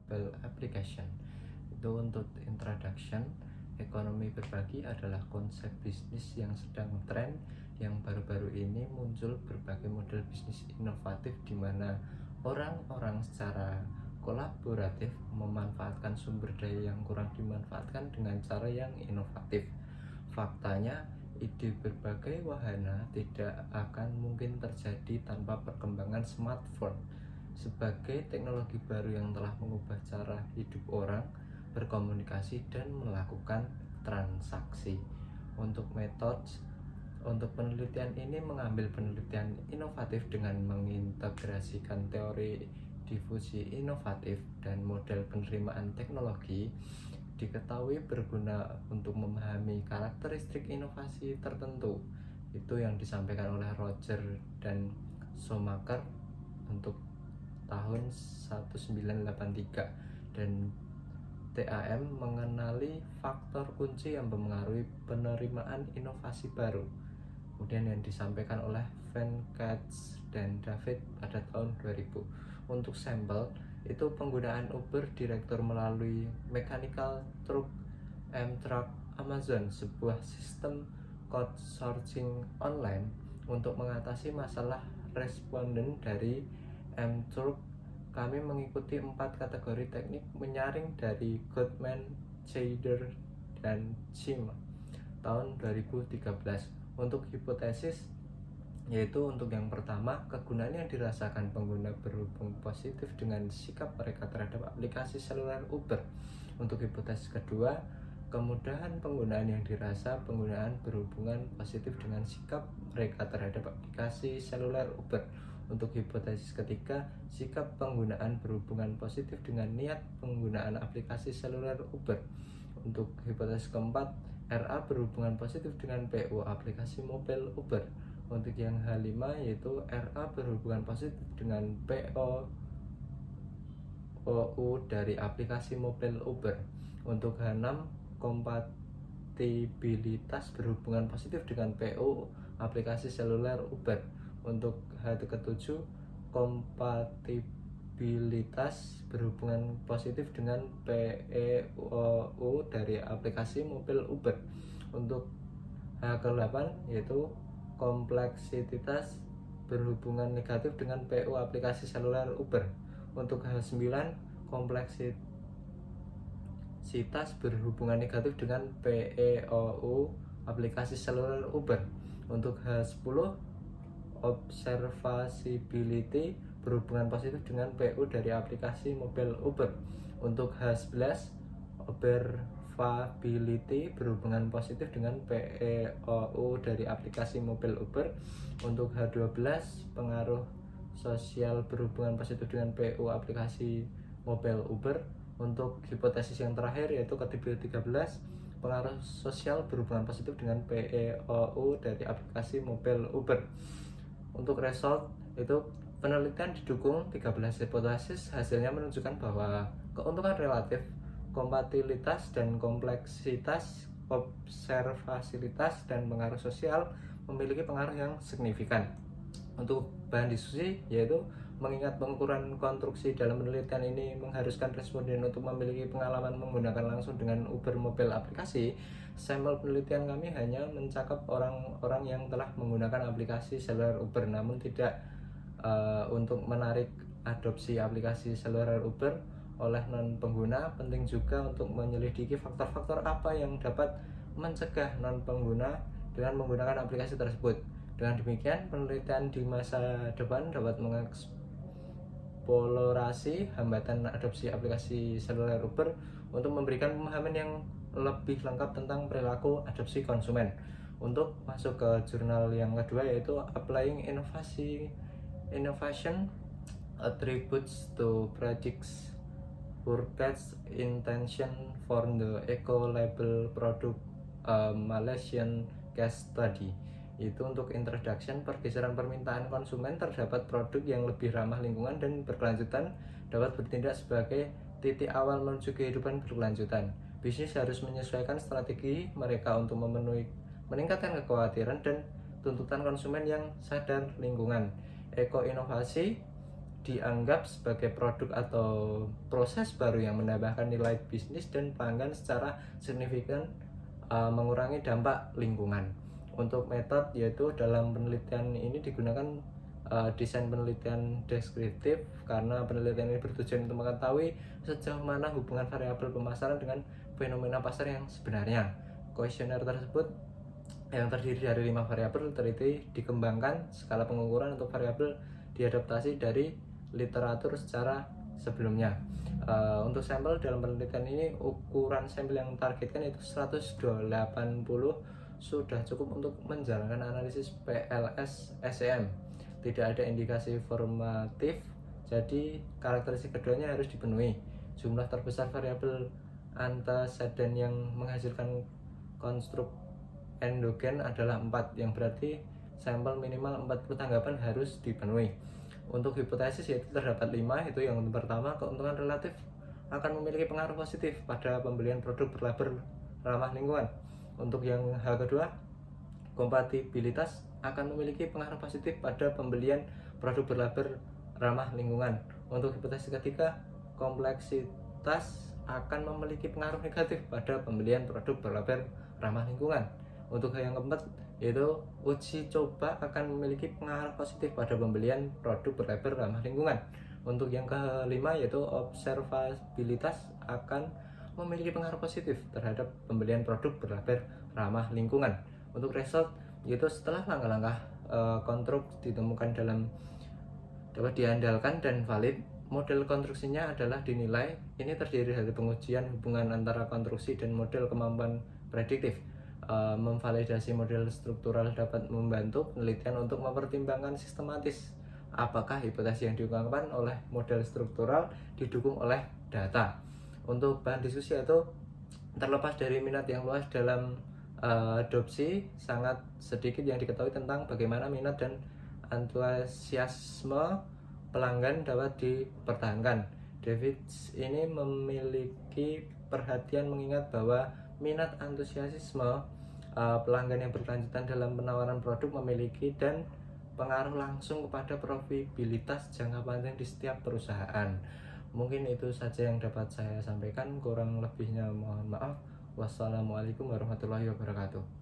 mobile application. Itu untuk introduction. Ekonomi berbagi adalah konsep bisnis yang sedang tren, yang baru-baru ini muncul berbagai model bisnis inovatif di mana orang-orang secara kolaboratif memanfaatkan sumber daya yang kurang dimanfaatkan dengan cara yang inovatif. Faktanya, ide berbagai wahana tidak akan mungkin terjadi tanpa perkembangan smartphone sebagai teknologi baru yang telah mengubah cara hidup orang berkomunikasi dan melakukan transaksi. Untuk penelitian ini mengambil penelitian inovatif dengan mengintegrasikan teori difusi inovatif dan model penerimaan teknologi. Diketahui berguna untuk memahami karakteristik inovasi tertentu. Itu yang disampaikan oleh Roger dan Schumacher untuk tahun 1983, dan TAM mengenali faktor kunci yang mempengaruhi penerimaan inovasi baru. Kemudian yang disampaikan oleh Van Katz dan David pada tahun 2000. Untuk sampel, itu penggunaan Uber Director melalui Mechanical Turk Amtrak Amazon, sebuah sistem crowdsourcing online untuk mengatasi masalah responden dari Amtrak. Kami mengikuti 4 kategori teknik menyaring dari Goodman, Schneider, dan Jim tahun 2013. Untuk hipotesis, yaitu untuk yang pertama, kegunaan yang dirasakan pengguna berhubung positif dengan sikap mereka terhadap aplikasi seluler Uber. Untuk hipotesis kedua, kemudahan penggunaan yang dirasa penggunaan berhubungan positif dengan sikap mereka terhadap aplikasi seluler Uber. Untuk hipotesis ketiga, sikap penggunaan berhubungan positif dengan niat penggunaan aplikasi seluler Uber. Untuk hipotesis keempat, RA berhubungan positif dengan PO aplikasi mobil Uber. Untuk yang H5 yaitu RA berhubungan positif dengan PO OU dari aplikasi mobil Uber. Untuk H6, kompatibilitas berhubungan positif dengan PO aplikasi seluler Uber. Untuk H7, kompatibilitas berhubungan positif dengan PEOU dari aplikasi mobil Uber. Untuk H8 yaitu kompleksitas berhubungan negatif dengan PO aplikasi seluler Uber. Untuk H9, kompleksitas berhubungan negatif dengan PEOU aplikasi seluler Uber. Untuk H10, observability berhubungan positif dengan PO dari aplikasi mobil Uber. Untuk H11, observability berhubungan positif dengan PEOU dari aplikasi mobil Uber. Untuk H12, pengaruh sosial berhubungan positif dengan PO aplikasi mobil Uber. Untuk hipotesis yang terakhir yaitu ke-13, pengaruh sosial berhubungan positif dengan PEOU dari aplikasi mobil Uber. Untuk result, itu penelitian didukung 13 hipotesis. Hasilnya menunjukkan bahwa keuntungan relatif, kompatibilitas dan kompleksitas, observabilitas dan pengaruh sosial memiliki pengaruh yang signifikan. Untuk bahan diskusi, yaitu mengingat pengukuran konstruksi dalam penelitian ini mengharuskan responden untuk memiliki pengalaman menggunakan langsung dengan Uber mobile aplikasi, sampel penelitian kami hanya mencakup orang-orang yang telah menggunakan aplikasi seluler Uber, namun tidak untuk menarik adopsi aplikasi seluler Uber oleh non-pengguna. Penting juga untuk menyelidiki faktor-faktor apa yang dapat mencegah non-pengguna dengan menggunakan aplikasi tersebut. Dengan demikian, penelitian di masa depan dapat mengeksplorasi hambatan adopsi aplikasi seluler Uber untuk memberikan pemahaman yang lebih lengkap tentang perilaku adopsi konsumen. Untuk masuk ke jurnal yang kedua yaitu Applying Innovation Attributes to Predict Purchase Intention for the Eco-Label Product, Malaysian Case Study. Itu untuk introduction, pergeseran permintaan konsumen terdapat produk yang lebih ramah lingkungan dan berkelanjutan dapat bertindak sebagai titik awal menuju kehidupan berkelanjutan. Bisnis harus menyesuaikan strategi mereka untuk meningkatkan kekhawatiran dan tuntutan konsumen yang sadar lingkungan. Eko-inovasi dianggap sebagai produk atau proses baru yang menambahkan nilai bisnis dan pelanggan secara signifikan, mengurangi dampak lingkungan. Untuk metode yaitu dalam penelitian ini digunakan desain penelitian deskriptif, karena penelitian ini bertujuan untuk mengetahui sejauh mana hubungan variabel pemasaran dengan fenomena pasar yang sebenarnya. Kuesioner tersebut yang terdiri dari 5 variabel teliti dikembangkan. Skala pengukuran untuk variabel diadaptasi dari literatur secara sebelumnya. Untuk sampel dalam penelitian ini, ukuran sampel yang targetkan itu 180 sudah cukup untuk menjalankan analisis PLS SEM. Tidak ada indikasi formatif, jadi karakteristik keduanya harus dipenuhi. Jumlah terbesar variabel antecedent yang menghasilkan konstruk endogen adalah 4, yang berarti sampel minimal 40 tanggapan harus dipenuhi. Untuk hipotesis yaitu terdapat 5, itu yang pertama, keuntungan relatif akan memiliki pengaruh positif pada pembelian produk berlabel ramah lingkungan. Untuk yang hal kedua, kompatibilitas akan memiliki pengaruh positif pada pembelian produk berlabel ramah lingkungan. Untuk hipotesis ketiga, kompleksitas akan memiliki pengaruh negatif pada pembelian produk berlabel ramah lingkungan. Untuk yang keempat, yaitu uji coba akan memiliki pengaruh positif pada pembelian produk berlabel ramah lingkungan. Untuk yang kelima, yaitu observabilitas akan memiliki pengaruh positif terhadap pembelian produk berlabel ramah lingkungan. Untuk result, yaitu setelah langkah-langkah konstruk ditemukan dapat diandalkan dan valid, model konstruksinya adalah dinilai. Ini terdiri dari pengujian hubungan antara konstruksi dan model kemampuan prediktif. Memvalidasi model struktural dapat membantu penelitian untuk mempertimbangkan sistematis apakah hipotesis yang diungkapkan oleh model struktural didukung oleh data. Untuk bahan diskusi itu, terlepas dari minat yang luas dalam adopsi, sangat sedikit yang diketahui tentang bagaimana minat dan antusiasme pelanggan dapat dipertahankan. David ini memiliki perhatian mengingat bahwa minat antusiasme pelanggan yang berkelanjutan dalam penawaran produk memiliki dan pengaruh langsung kepada profitabilitas jangka panjang di setiap perusahaan. Mungkin itu saja yang dapat saya sampaikan, kurang lebihnya mohon maaf. Wassalamualaikum warahmatullahi wabarakatuh.